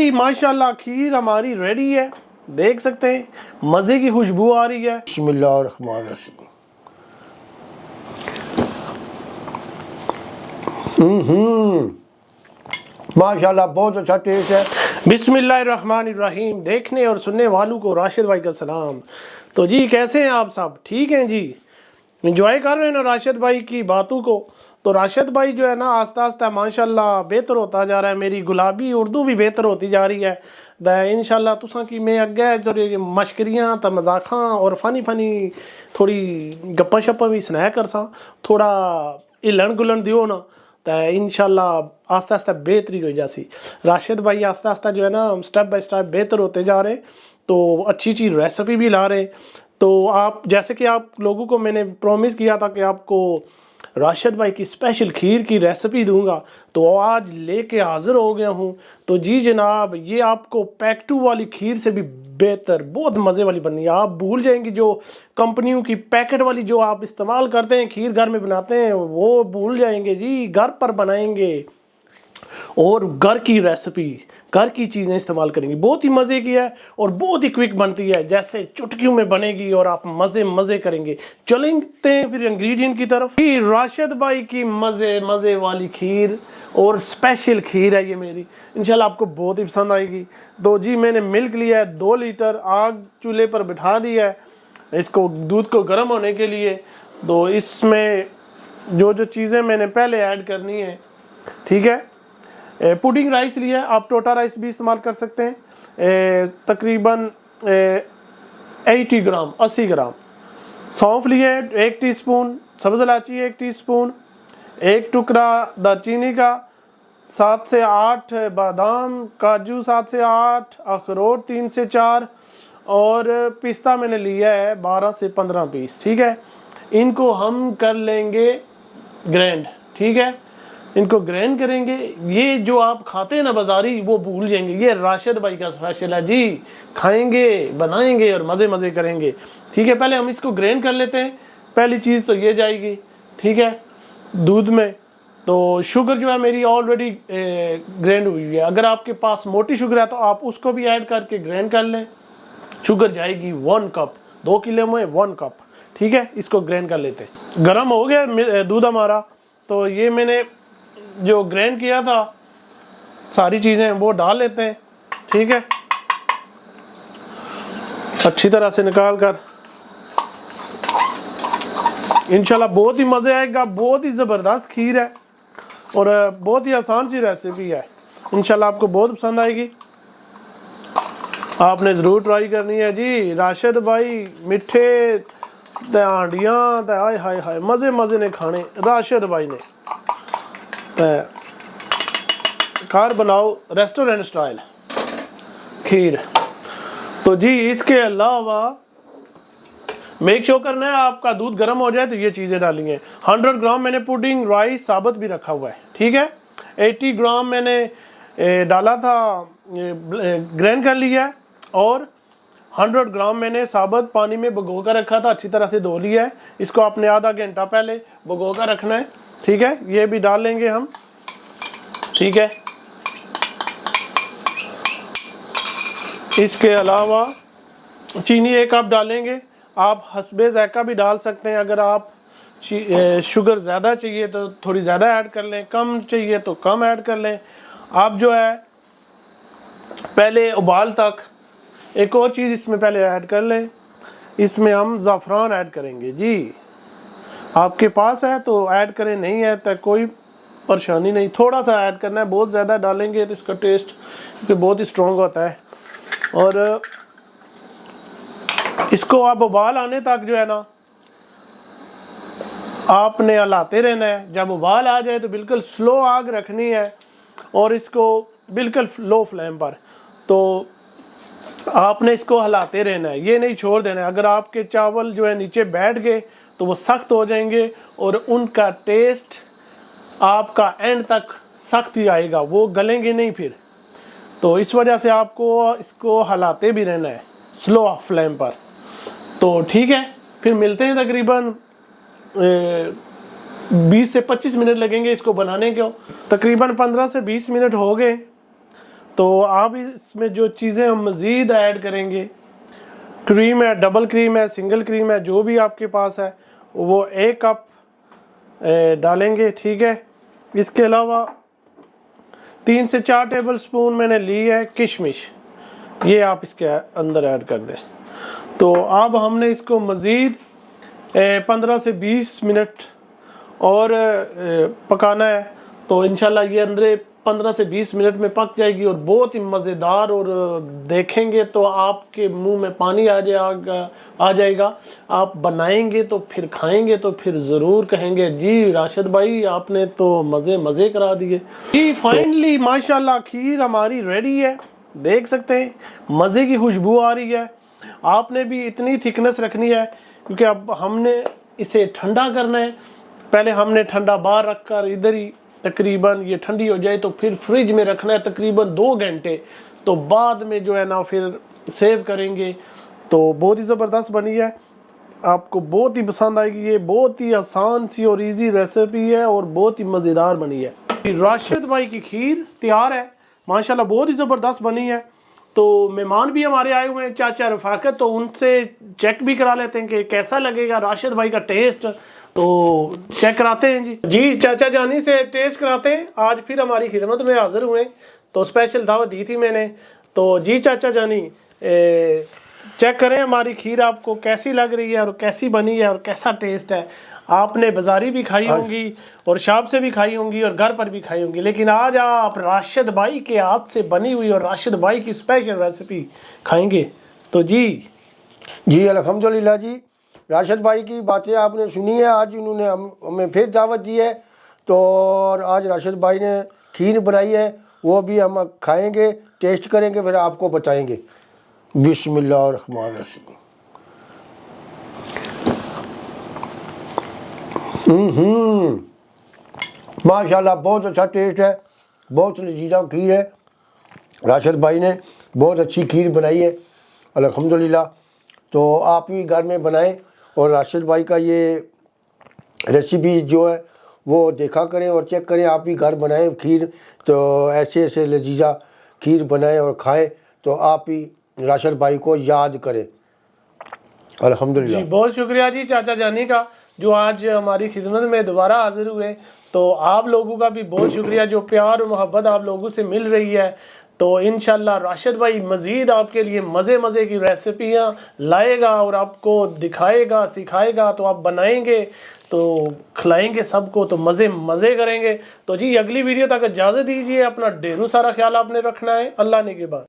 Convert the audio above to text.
जी माशाल्लाह खीर हमारी रेडी है, देख सकते हैं मज़े की खुशबू आ रही है। बिस्मिल्लाहिर्रहमानिर्रहीम। माशाल्लाह बहुत अच्छा टेस्ट है। बिस्मिल्लाहिर्रहमानिर्रहीम। देखने और सुनने वालों को राशिद भाई का सलाम। तो जी कैसे हैं आप सब? ठीक हैं जी, इंजॉय कर रहे हैं ना राशिद भाई की बातों को। तो राशिद भाई जो है ना आस्ता आस्ता माशाल्लाह बेहतर होता जा रहा है, मेरी गुलाबी उर्दू भी बेहतर होती जा रही है। इंशाल्लाह तुसा की मैं अगे थोड़ी मशकरियाँ तो मजाकां और फनी थोड़ी गप्पा शप्पा भी सुनाया कर सा, थोड़ा हिलन गुलन दियो ना तो इंशाल्लाह आस्ता आस्ता बेहतरी हो जासी। राशिद भाई आस्ता आस्ता जो है ना स्टेप बाय स्टेप बेहतर होते जा रहे, तो अच्छी चीज़ रेसिपी भी ला रहे। तो आप जैसे कि आप लोगों को मैंने प्रॉमिस किया था कि आपको राशिद भाई की स्पेशल खीर की रेसिपी दूंगा, तो आज लेके हाजिर हो गया हूँ। तो जी जनाब, ये आपको पैकटू वाली खीर से भी बेहतर बहुत मज़े वाली बननी है। आप भूल जाएंगे जो कंपनियों की पैकेट वाली जो आप इस्तेमाल करते हैं खीर घर में बनाते हैं, वो भूल जाएंगे जी। घर पर बनाएंगे और घर की रेसिपी, घर की चीज़ें इस्तेमाल करेंगी, बहुत ही मज़े की है और बहुत ही क्विक बनती है, जैसे चुटकियों में बनेगी और आप मज़े करेंगे। चलेंगे हैं फिर इंग्रेडिएंट की तरफ। राशिद भाई की मज़े वाली खीर और स्पेशल खीर है ये मेरी, इंशाल्लाह आपको बहुत ही पसंद आएगी। तो जी मैंने मिल्क लिया है 2 लीटर, आग चूल्हे पर बिठा दिया है इसको दूध को गर्म होने के लिए। तो इसमें जो चीज़ें मैंने पहले ऐड करनी है, ठीक है, पुडिंग राइस लिया है, आप टोटा राइस भी इस्तेमाल कर सकते हैं। तकरीबन 80 ग्राम 80 ग्राम सौंफ लिए, 1 टीस्पून सब्ज़ इलायची, 1 टीस्पून, 1 टुकड़ा दालचीनी का, 7 से 8 बादाम, काजू 7 से 8, अखरोट 3 से 4 और पिस्ता मैंने लिया है 12 से 15 पीस। ठीक है, इनको हम कर लेंगे ग्राइंड। ठीक है, इनको ग्राइंड करेंगे। ये जो आप खाते हैं ना बाजारी, वो भूल जाएंगे, ये राशिद भाई का स्पेशल है जी। खाएंगे, बनाएंगे और मज़े करेंगे। ठीक है, पहले हम इसको ग्राइंड कर लेते हैं। पहली चीज़ तो ये जाएगी, ठीक है, दूध में। तो शुगर जो है मेरी ऑलरेडी ग्राइंड हुई है। अगर आपके पास मोटी शुगर है तो आप उसको भी ऐड करके ग्राइंड कर लें। शुगर जाएगी 1 कप, 2 किलो में 1 कप। ठीक है, इसको ग्राइंड कर लेते हैं। गर्म हो गया दूध हमारा, तो ये मैंने जो ग्राइंड किया था सारी चीज़ें वो डाल लेते हैं। ठीक है, अच्छी तरह से निकाल कर इंशाल्लाह बहुत ही मज़े आएगा। बहुत ही ज़बरदस्त खीर है और बहुत ही आसान सी रेसिपी है, इंशाल्लाह आपको बहुत पसंद आएगी। आपने ज़रूर ट्राई करनी है जी। राशिद भाई मिठे हांडियाँ हाय हाय हाय मज़े ने खाने राशिद भाई ने। घर बनाओ रेस्टोरेंट स्टाइल खीर। तो जी इसके अलावा मेक श्योर करना है आपका दूध गर्म हो जाए तो ये चीज़ें डालेंगे। 100 ग्राम मैंने पुडिंग राइस साबुत भी रखा हुआ है। ठीक है, 80 ग्राम मैंने डाला था ग्राइंड कर लिया है और 100 ग्राम मैंने साबुत पानी में भिगो कर रखा था, अच्छी तरह से धो लिया है। इसको आपने आधा घंटा पहले भिगो कर रखना है। ठीक है, ये भी डाल लेंगे हम। ठीक है, इसके अलावा चीनी 1 कप डालेंगे। आप हस्बे ज़ायका भी डाल सकते हैं। अगर आप शुगर ज़्यादा चाहिए तो थोड़ी ज़्यादा ऐड कर लें, कम चाहिए तो कम ऐड कर लें। आप जो है पहले उबाल तक एक और चीज़ इसमें पहले ऐड कर लें, इसमें हम ज़ाफ़रान ऐड करेंगे जी। आपके पास है तो ऐड करें, नहीं है तो कोई परेशानी नहीं, थोड़ा सा ऐड करना है। बहुत ज़्यादा डालेंगे तो इसका टेस्ट बहुत ही स्ट्रॉन्ग होता है। और इसको आप उबाल आने तक जो है ना आपने हलाते रहना है। जब उबाल आ जाए तो बिल्कुल स्लो आग रखनी है और इसको बिल्कुल लो फ्लेम पर, तो आपने इसको हलाते रहना है, ये नहीं छोड़ देना है। अगर आपके चावल जो है नीचे बैठ गए तो वो सख्त हो जाएंगे और उनका टेस्ट आपका एंड तक सख्त ही आएगा, वो गलेंगे नहीं फिर। तो इस वजह से आपको इसको हलाते भी रहना है स्लो फ्लेम पर। तो ठीक है, फिर मिलते हैं। तकरीबन 20 से 25 मिनट लगेंगे इसको बनाने को। तकरीबन 15 से 20 मिनट हो गए। तो आप इसमें जो चीज़ें हम मज़ीद ऐड करेंगे, क्रीम है, डबल क्रीम है, सिंगल क्रीम है, जो भी आपके पास है वो 1 कप डालेंगे, ठीक है। इसके अलावा 3 से 4 टेबल स्पून मैंने ली है किशमिश, ये आप इसके अंदर ऐड कर दें। तो अब हमने इसको मज़ीद 15 से 20 मिनट और पकाना है। तो इंशाल्लाह ये अंदर 15 से 20 मिनट में पक जाएगी और बहुत ही मज़ेदार, और देखेंगे तो आपके मुंह में पानी आ जाएगा। आप बनाएंगे तो फिर खाएंगे तो फिर ज़रूर कहेंगे जी राशिद भाई आपने तो मज़े करा दिए जी। फाइनली माशाल्लाह खीर हमारी रेडी है, देख सकते हैं मज़े की खुशबू आ रही है। आपने भी इतनी थिकनेस रखनी है क्योंकि अब हमने इसे ठंडा करना है। पहले हमने ठंडा बाहर रखकर इधर ही तकरीबन ये ठंडी हो जाए तो फिर फ्रिज में रखना है तकरीबन 2 घंटे, तो बाद में जो है ना फिर सेव करेंगे। तो बहुत ही ज़बरदस्त बनी है, आपको बहुत ही पसंद आएगी। ये बहुत ही आसान सी और इजी रेसिपी है और बहुत ही मज़ेदार बनी है। राशिद भाई की खीर तैयार है माशाल्लाह, बहुत ही ज़बरदस्त बनी है। तो मेहमान भी हमारे आए हुए हैं, चाचा रफाकत, तो उनसे चेक भी करा लेते हैं कि कैसा लगेगा राशिद भाई का टेस्ट। तो चेक कराते हैं जी चाचा जानी से टेस्ट कराते हैं। आज फिर हमारी खिदमत में हाजिर हुए, तो स्पेशल दावत दी थी मैंने। तो जी चाचा जानी चेक करें हमारी खीर आपको कैसी लग रही है और कैसी बनी है और कैसा टेस्ट है। आपने बाजारी भी खाई होंगी और शॉप से भी खाई होंगी और घर पर भी खाई होंगी, लेकिन आज आप राशिद भाई के हाथ से बनी हुई और राशिद भाई की स्पेशल रेसिपी खाएंगे। तो जी अल्हम्दुलिल्लाह जी, राशिद भाई की बातें आपने सुनी है। आज उन्होंने हमें फिर दावत दी है, तो और आज राशिद भाई ने खीर बनाई है, वो भी हम खाएंगे, टेस्ट करेंगे, फिर आपको बताएंगे। बिस्मिल्लाहिर्रहमानिर्रहीम। माशाल्लाह बहुत अच्छा टेस्ट है, बहुत लजीजा खीर है। राशिद भाई ने बहुत अच्छी खीर बनाई है अल्हम्दुलिल्लाह। तो आप भी घर में बनाएं और राशिद भाई का ये रेसिपी जो है वो देखा करें और चेक करें। आप भी घर बनाएं खीर, तो ऐसे लजीजा खीर बनाएं और खाएं, तो आप भी राशिद भाई को याद करें अल्हम्दुलिल्लाह। जी बहुत शुक्रिया जी चाचा जानी का, जो आज हमारी खिदमत में दोबारा हाजिर हुए। तो आप लोगों का भी बहुत शुक्रिया, जो प्यार और मोहब्बत आप लोगों से मिल रही है। तो इंशाल्लाह राशिद भाई मज़ीद आपके लिए मज़े की रेसिपियाँ लाएगा और आपको दिखाएगा, सिखाएगा। तो आप बनाएंगे तो खिलाएंगे सबको, तो मज़े करेंगे। तो जी अगली वीडियो तक इजाज़त दीजिए, अपना ढेरों सारा ख्याल आपने रखना है। अल्लाह ने के बाद।